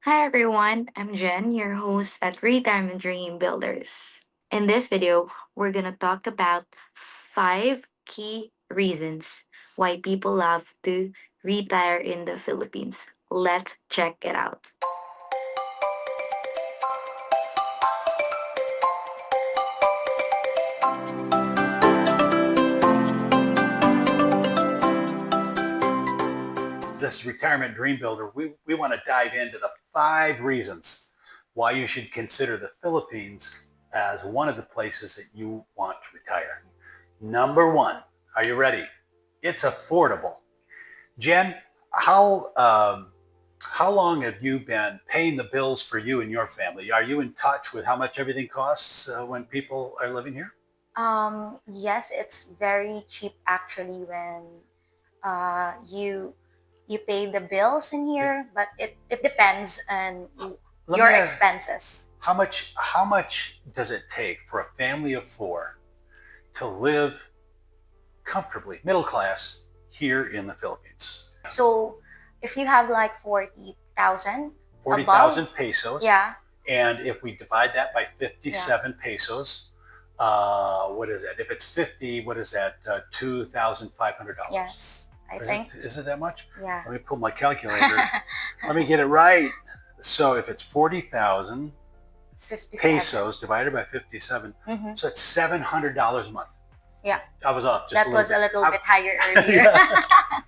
Hi everyone, I'm Jen, your host at Retirement Dream Builders. In this video, we're going to talk about 5 key reasons why people love to retire in the Philippines. Let's check it out. This retirement dream builder, we want to dive into the 5 reasons why you should consider the Philippines as one of the places that you want to retire. Number one, are you ready? It's affordable. Jen, how long have you been paying the bills for you and your family? Are you in touch with how much everything costs when people are living here? Yes, it's very cheap actually when you pay the bills in Yeah. here, but it depends on Let your me ask, expenses. how much does it take for a family of four to live comfortably, middle class, here in the Philippines? So if you have like 40,000 40,000 above, pesos. yeah, And if we divide that by 57 pesos, what is that? If it's 50, what is that? $2,500. yes, I Is think, is it that much? yeah. Let me pull my calculator. Let me get it right. So if it's 40,000 57. pesos divided by 57, Mm-hmm. so it's $700 a month. Yeah, I was off just that a little was bit. a little bit higher earlier. Yeah,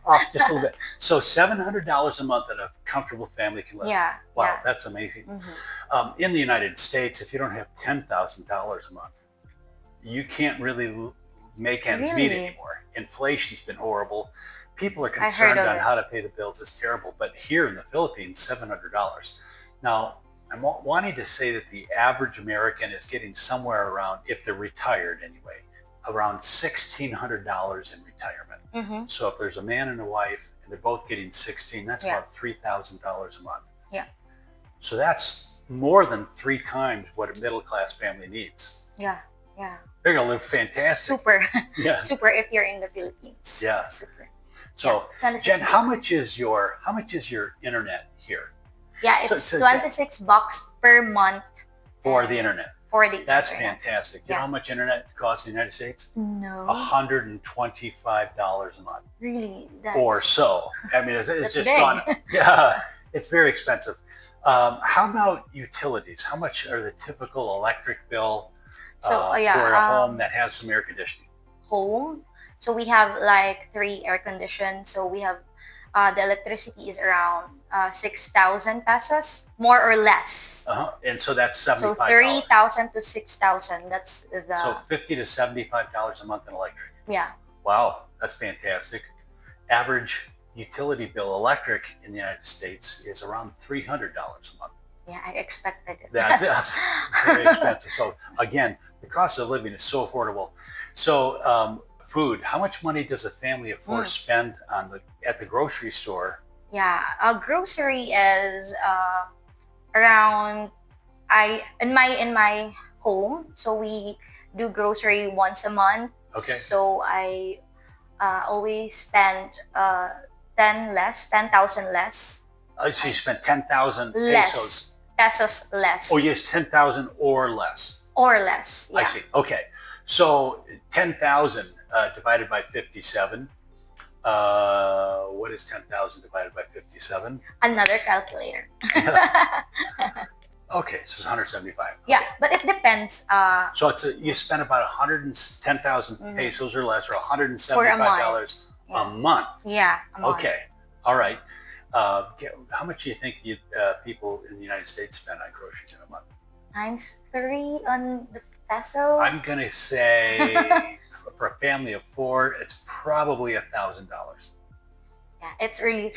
off just a little bit. So $700 a month that a comfortable family can live. Yeah, Wow, yeah. that's amazing. Mm-hmm. In the United States, if you don't have $10,000 a month, you can't really make ends meet Really? anymore. Inflation's been horrible. People are I heard concerned of on it. how to pay the bills. It's terrible. But here in the Philippines, $700. Now, I'm wanting to say that the average American is getting somewhere around, if they're retired anyway, around $1,600 in retirement. Mm-hmm. So if there's a man and a wife and they're both getting 16, that's Yeah. about $3,000 a month. Yeah. So that's more than 3 times what a middle class family needs. Yeah, yeah. They're gonna live fantastic. Super. Yeah. Super if you're in the Philippines. Yeah. Super. So, Yeah, 26 Jen, bucks. how much is your internet here? Yeah, it's 26 bucks per month For the internet. for the That's internet. fantastic. You Yeah. know how much internet costs in the United States? No. $125 a month. Really? Or so. I mean, it's That's just big. gone. Yeah, it's very expensive. How about utilities? How much are the typical electric bill So, for a home that has some air conditioning? home. So we have like 3 air conditioned. So we have the electricity is around 6,000 pesos, more or less. And so that's So $75. 3,000 to 6,000. That's the So $50 to $75 a month in electric. yeah. Wow, that's fantastic. Average utility bill electric in the United States is around $300 a month. Yeah, I expected it. That's very expensive. So again, the cost of living is so affordable. So food, how much money does a family of four spend on at the grocery store? Yeah, a grocery is around in my home. So we do grocery once a month. Okay. So I always spend 10,000 less. So you spent 10,000 Less. pesos. Pesos less. Oh, yes, 10,000 or less. Or less. Yeah. I see. Okay. So 10,000 divided by 57. What is 10,000 divided by 57? Another calculator. Okay, so it's 175. Yeah, but it depends. So you spend about 110,000 pesos or less, or $175 Yeah. a month. Yeah. A month. Okay. All right. How much do you think people in the United States spend on groceries in a month? Times 3 on the peso. I'm going to say for a family of four, it's probably $1,000. Yeah, it's really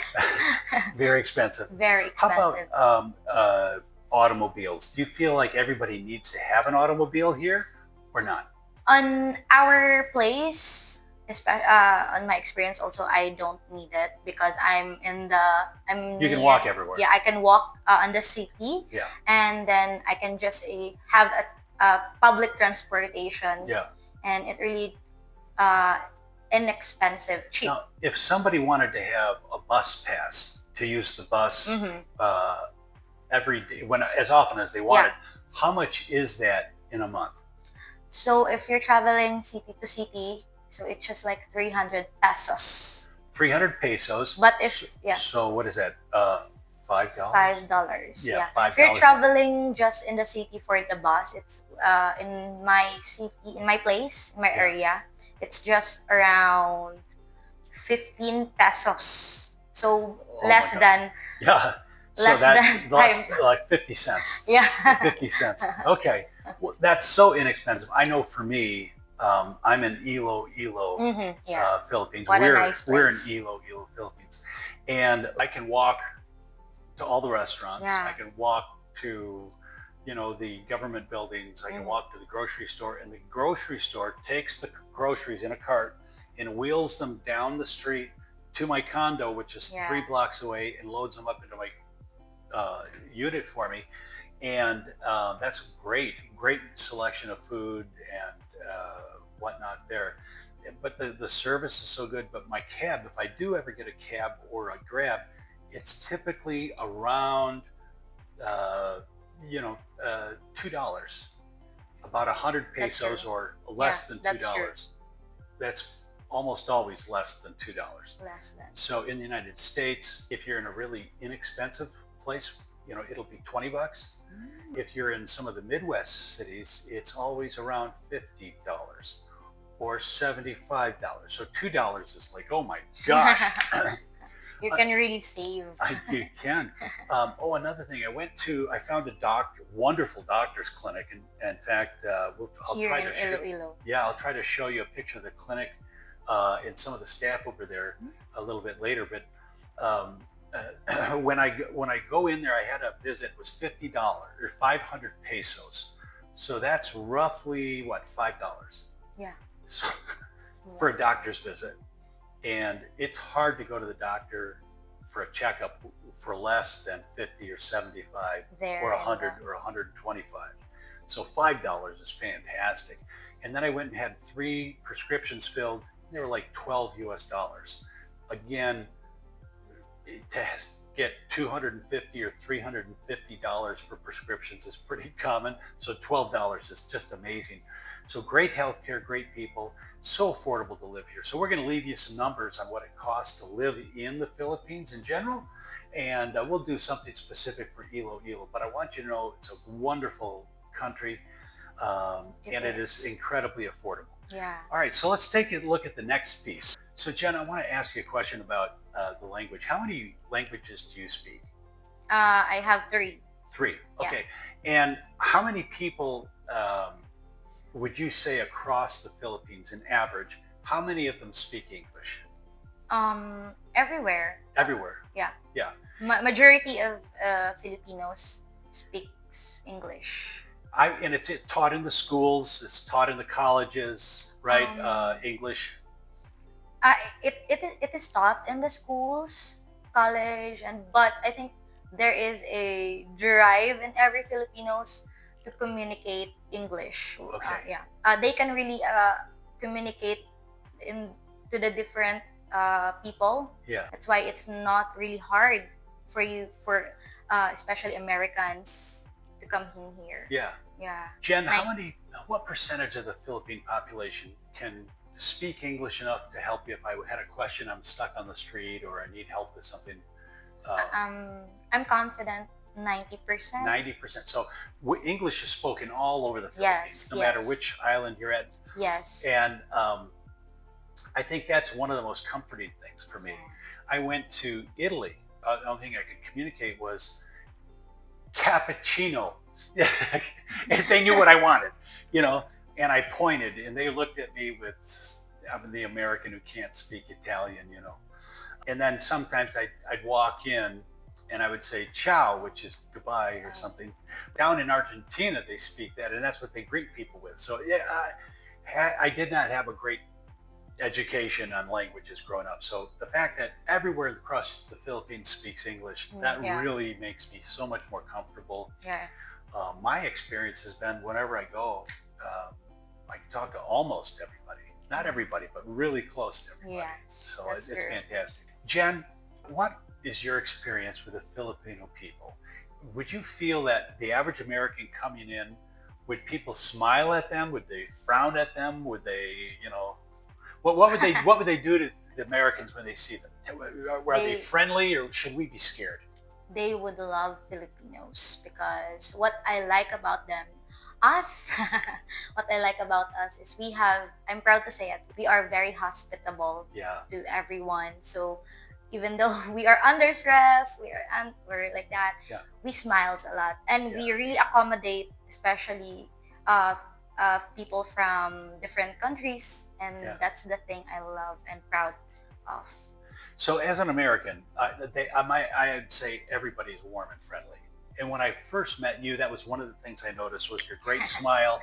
Very expensive. very How expensive. about automobiles? Do you feel like everybody needs to have an automobile here or not? On our place, on my experience also, I don't need it because I'm You can walk everywhere. Yeah, I can walk on the city. Yeah. And then I can just have a public transportation. Yeah. And it really inexpensive, cheap. Now, if somebody wanted to have a bus pass to use the bus, Mm-hmm. every day, as often as they wanted. How much is that in a month? So if you're traveling city to city, so it's just like 300 pesos. 300 pesos. But if so what is that? $5? $5. Yeah, If you're traveling just in the city for the bus, it's in my city, in my place, in my area, it's just around 15 pesos. So less than So less that than lost like 50 cents. Yeah. 50 cents. Okay. Well, that's so inexpensive. I know for me, I'm in Iloilo, Philippines. What a nice place. We're in Iloilo, Philippines. And I can walk to all the restaurants. I can walk to, the government buildings. I can walk to the grocery store, and the grocery store takes the groceries in a cart and wheels them down the street to my condo, which is 3 blocks away, and loads them up into my unit for me. And that's great selection of food and whatnot there. But the service is so good. But my cab, if I do ever get a cab or a Grab, it's typically around $2, about 100 pesos or less than $2. That's almost always less than $2. Less than. So in the United States, if you're in a really inexpensive place, it'll be $20. If you're in some of the Midwest cities, it's always around $50 or $75. So $2 is like, oh my gosh. You can really save. You can. Another thing, I found a wonderful doctor's clinic. And in fact, I'll try to show you a picture of the clinic and some of the staff over there a little bit later. But when I go in there, I had a visit, was $50 or 500 pesos. So that's roughly what, $5? Yeah. So for a doctor's visit. And it's hard to go to the doctor for a checkup for less than 50 or 75 or 100 or 125. So $5 is fantastic. And then I went and had 3 prescriptions filled. They were like $12 US. Again, to get $250 or $350 for prescriptions is pretty common. So $12 is just amazing. So great healthcare, great people, so affordable to live here. So we're going to leave you some numbers on what it costs to live in the Philippines in general. And we'll do something specific for Iloilo. But I want you to know it's a wonderful country. And it is incredibly affordable. Yeah. All right, so let's take a look at the next piece. So Jen, I want to ask you a question about the language. How many languages do you speak? I have 3. 3, okay. And how many people would you say across the Philippines, in average, how many of them speak English? Everywhere. Everywhere? Yeah. Yeah. Majority of Filipinos speaks English. And it's taught in the schools, it's taught in the colleges, right? English. It is taught in the schools, college, but I think there is a drive in every Filipinos to communicate English. Okay. They can really communicate to the different people. Yeah. That's why it's not really hard for especially Americans to come in here. Yeah. Yeah. Jen, what percentage of the Philippine population can speak English enough to help you if I had a question, I'm stuck on the street, or I need help with something? I'm confident 90%. 90%. So English is spoken all over the Philippines, no matter which island you're at. Yes. And I think that's one of the most comforting things for me. I went to Italy. The only thing I could communicate was cappuccino. And they knew what I wanted, and I pointed, and they looked at me with, I'm the American who can't speak Italian, And then sometimes I'd walk in and I would say ciao, which is goodbye or something. Down in Argentina, they speak that, and that's what they greet people with. So I did not have a great education on languages growing up. So the fact that everywhere across the Philippines speaks English, that really makes me so much more comfortable. Yeah. My experience has been whenever I go, I can talk to almost everybody. Not everybody, but really close to everybody. Yes, so it's true. fantastic. Jen, what is your experience with the Filipino people? Would you feel that the average American coming in, would people smile at them? Would they frown at them? Would they, what would they do to the Americans when they see them? Were they They friendly, or should we be scared? they would love Filipinos because what I like about them, us, what I like about us is I'm proud to say it, we are very hospitable Yeah, to everyone. So even though we are under stress, we're like that, yeah, we smiles a lot and yeah, we really accommodate, especially uh, people from different countries, and yeah. that's the thing I love and proud of. So as an American, I'd say everybody's warm and friendly. And when I first met you, that was one of the things I noticed was your great smile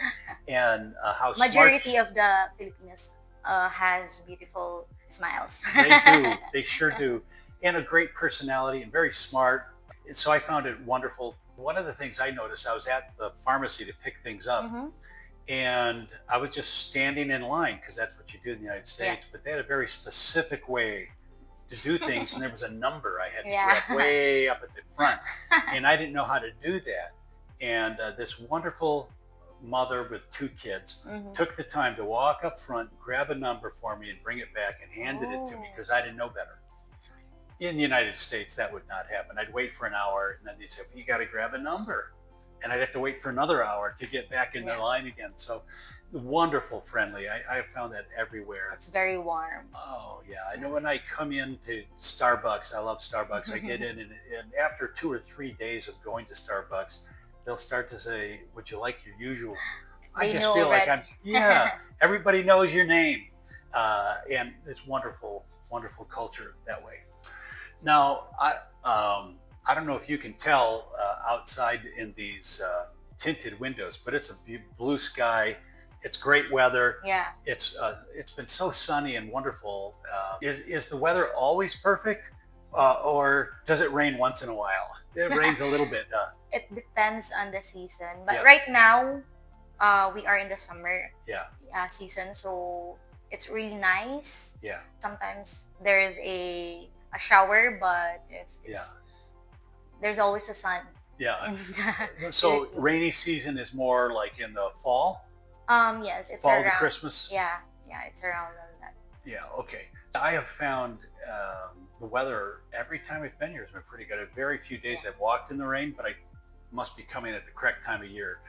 and how smart Majority of the Filipinos has beautiful smiles. they do. They sure do. And a great personality and very smart. And so I found it wonderful. One of the things I noticed, I was at the pharmacy to pick things up, Mm-hmm. and I was just standing in line because that's what you do in the United Yeah. States. But they had a very specific way to do things, and there was a number I had to Yeah. grab way up at the front, and I didn't know how to do that. And this wonderful mother with two kids Mm-hmm. took the time to walk up front, grab a number for me, and bring it back and handed it to me Oh. because I didn't know better. In the United States, that would not happen. I'd wait for an hour, and then they'd say, well, "You got to grab a number," and I'd have to wait for another hour to get back in the Yeah. line again. So wonderful, friendly. I have found that everywhere. It's very warm. Oh yeah, I know when I come into Starbucks, I love Starbucks. I get in, and after 2 or 3 days of going to Starbucks, they'll start to say, "Would you like your usual?" I They just know feel like already. yeah. Everybody knows your name, and it's wonderful, wonderful culture that way. Now, I don't know if you can tell outside in these tinted windows, but it's a blue sky. It's great weather. Yeah. It's been so sunny and wonderful. Is the weather always perfect, or does it rain once in a while? It rains a little bit. It depends on the season. But Yeah. right now, we are in the summer Yeah, season, so it's really nice. yeah, Sometimes there is a shower, but if yeah, there's always a sun yeah. in the So Philippines. rainy season is more like in the fall, Yes, it's fall to around. Christmas. Yeah, yeah, it's around that. Yeah, okay. I have found the weather every time I've been here has been pretty good. Very few days Yeah. I've walked in the rain, but I must be coming at the correct time of year.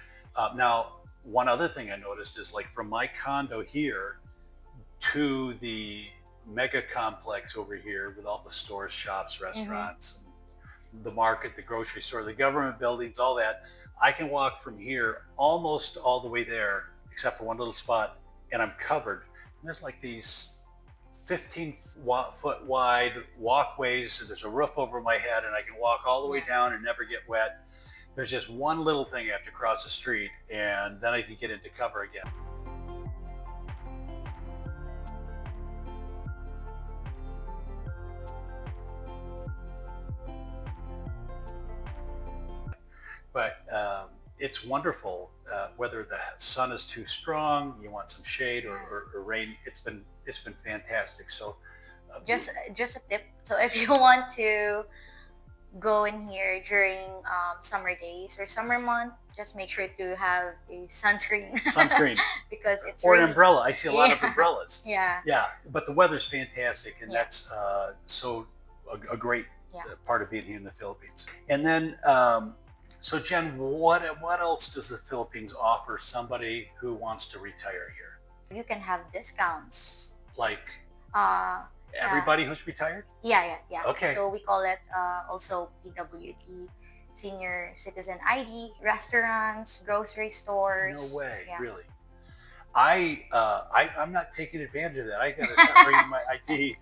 Now, one other thing I noticed is like from my condo here to the mega complex over here with all the stores, shops, restaurants, the market, the grocery store, the government buildings, all that. I can walk from here almost all the way there, except for one little spot, and I'm covered. And there's like these 15-foot wide walkways. There's a roof over my head, and I can walk all the way Yeah. down and never get wet. There's just one little thing I have to cross the street, and then I can get into cover again. But it's wonderful. Whether the sun is too strong, you want some shade, or rain. It's been fantastic. So Just a tip. So if you want to go in here during summer days or summer month, just make sure to have a sunscreen sunscreen because it's or an really umbrella. I see a lot of Yeah. umbrellas. yeah. Yeah, but the weather's fantastic, and Yeah. that's so a great Yeah. part of being here in the Philippines. And then, so Jen, what else does the Philippines offer somebody who wants to retire here? You can have discounts. Like Uh, everybody who's retired? yeah. Okay. So we call it also PWD, Senior Citizen ID, restaurants, grocery stores. No way, Yeah. really. I'm not taking advantage of that. I got to start bringing my ID.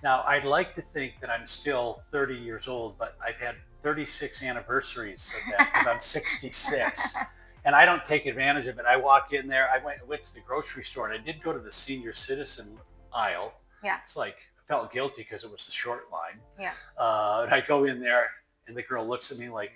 Now, I'd like to think that I'm still 30 years old, but I've had 36 anniversaries of that because I'm 66. And I don't take advantage of it. I walk in there. I went to the grocery store, and I did go to the senior citizen aisle. Yeah. It's like I felt guilty because it was the short line. Yeah. And I go in there, and the girl looks at me like,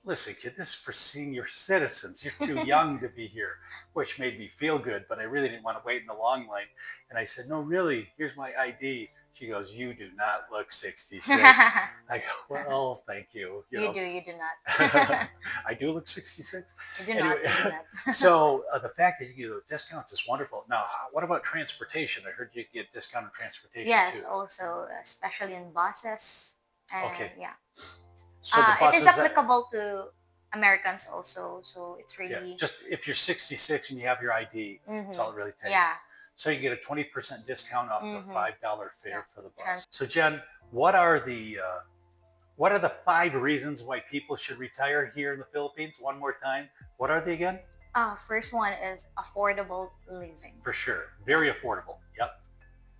"Listen, kid, this is for senior citizens. You're too young to be here," which made me feel good, but I really didn't want to wait in the long line. And I said, "No, really, here's my ID." She goes, "You do not look 66." I go, "Well, thank you." You do. You do not. I do look 66. You do not. Anyway, You do not. so the fact that you get those discounts is wonderful. Now, what about transportation? I heard you get discounted transportation Yes, too. also, especially in buses. And Okay, yeah. so the It is buses that, applicable to Americans also. So it's yeah, really. just if you're 66 and you have your ID, that's all it really takes. Yeah. So you get a 20% discount off the $5 fare Yeah. for the bus. So Jen, what are the 5 reasons why people should retire here in the Philippines? One more time. What are they again? First one is affordable living. For sure. Very affordable. Yep.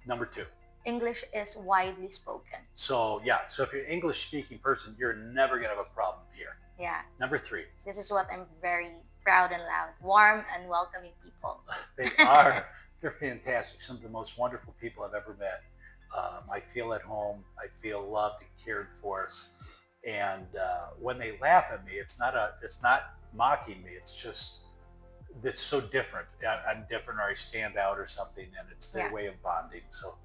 Number 2. English is widely spoken. So yeah, so if you're an English speaking person, you're never gonna have a problem here. Yeah. Number 3. This is what I'm very proud and loud. Warm and welcoming people. They are. They're fantastic. Some of the most wonderful people I've ever met. I feel at home. I feel loved and cared for. And when they laugh at me, it's not mocking me. It's just that's so different. I'm different, or I stand out, or something, and it's their way of bonding. So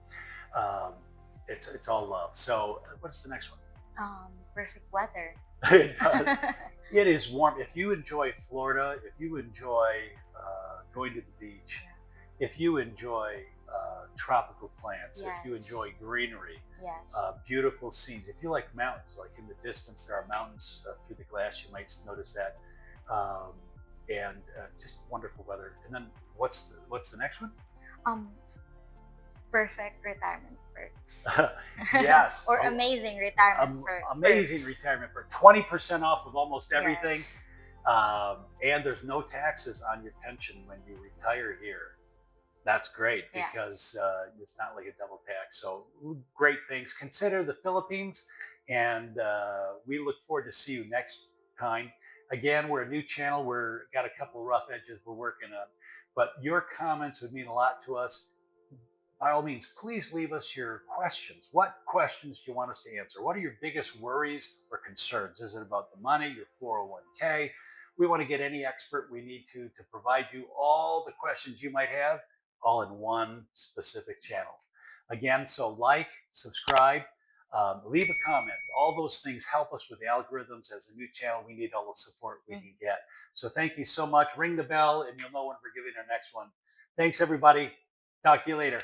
um, it's all love. So what's the next one? Perfect weather. It does. It is warm. If you enjoy Florida, if you enjoy going to the beach, if you enjoy tropical plants, if you enjoy greenery, beautiful scenes, if you like mountains, like in the distance there are mountains through the glass, you might notice that, and just wonderful weather. And then what's the next one? Perfect retirement perks. Yes. Or amazing retirement perks. Amazing retirement perk. 20% off of almost everything. Yes. And there's no taxes on your pension when you retire here. That's great because it's not like a double tax. So great things. Consider the Philippines, and we look forward to see you next time. Again, we're a new channel. We're got a couple of rough edges we're working on, but your comments would mean a lot to us. By all means, please leave us your questions. What questions do you want us to answer? What are your biggest worries or concerns? Is it about the money, your 401k? We want to get any expert we need to provide you all the questions you might have, all in one specific channel. Again, so like, subscribe, leave a comment. All those things help us with the algorithms. As a new channel, we need all the support we can get. So thank you so much. Ring the bell and you'll know when we're giving our next one. Thanks, everybody. Talk to you later.